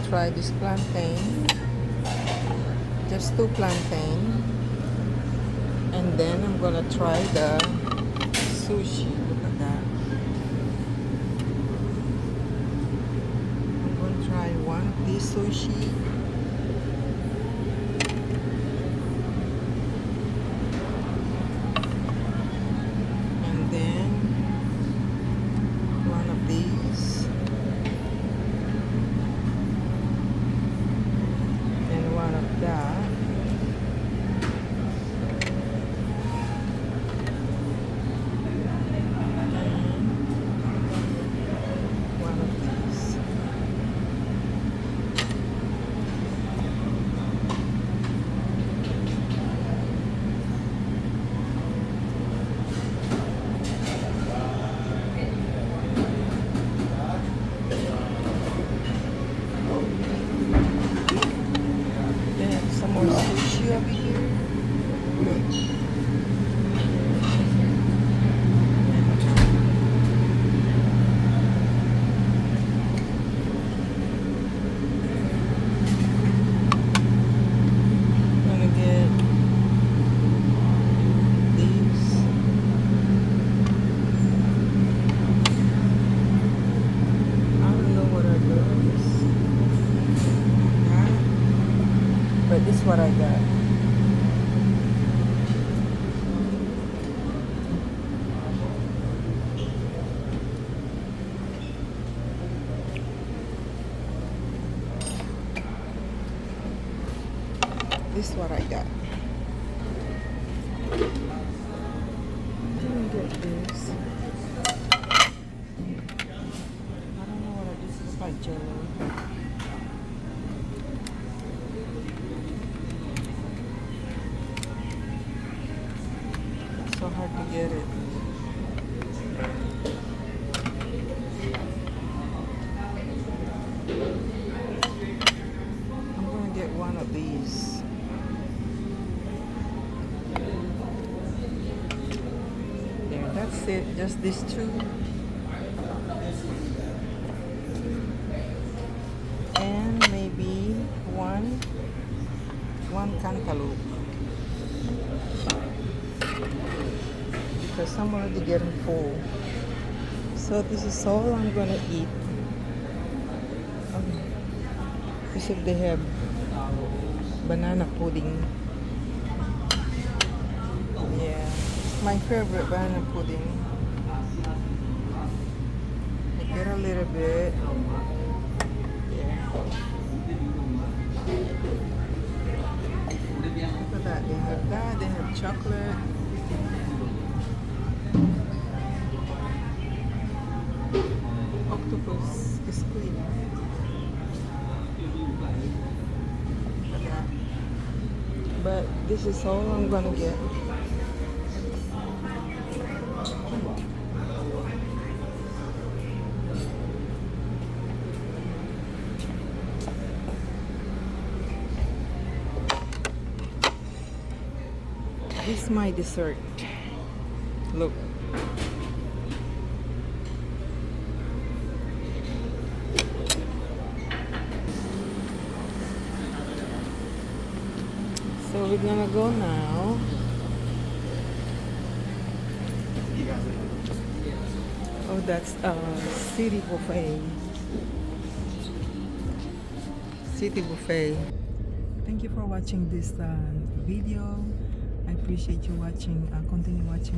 try this plantain. Just 2 plantain. And then I'm gonna try the sushi. Look at that. I'm gonna try one of these sushi. And then one of these. And one of that. Some more sushi over here. I'm gonna get these. I don't know what are those. But this is what I got. This is what I got. I didn't get this. I don't know what this is. Like jello. So hard to get it. I'm gonna get one of these. There, that's it. Just these 2. And maybe one cantaloupe. Because I'm already getting full. So this is all I'm gonna eat. You see, they have banana pudding. Yeah, it's my favorite banana pudding. I get a little bit. Yeah. Look at that. They have that. They have chocolate. Octopus is clean. Look at that. But this is all I'm gonna get. This is my dessert. Look. So we're gonna go now. Oh, that's City Buffet. City Buffet. Thank you for watching this video. I appreciate you watching. Continue watching.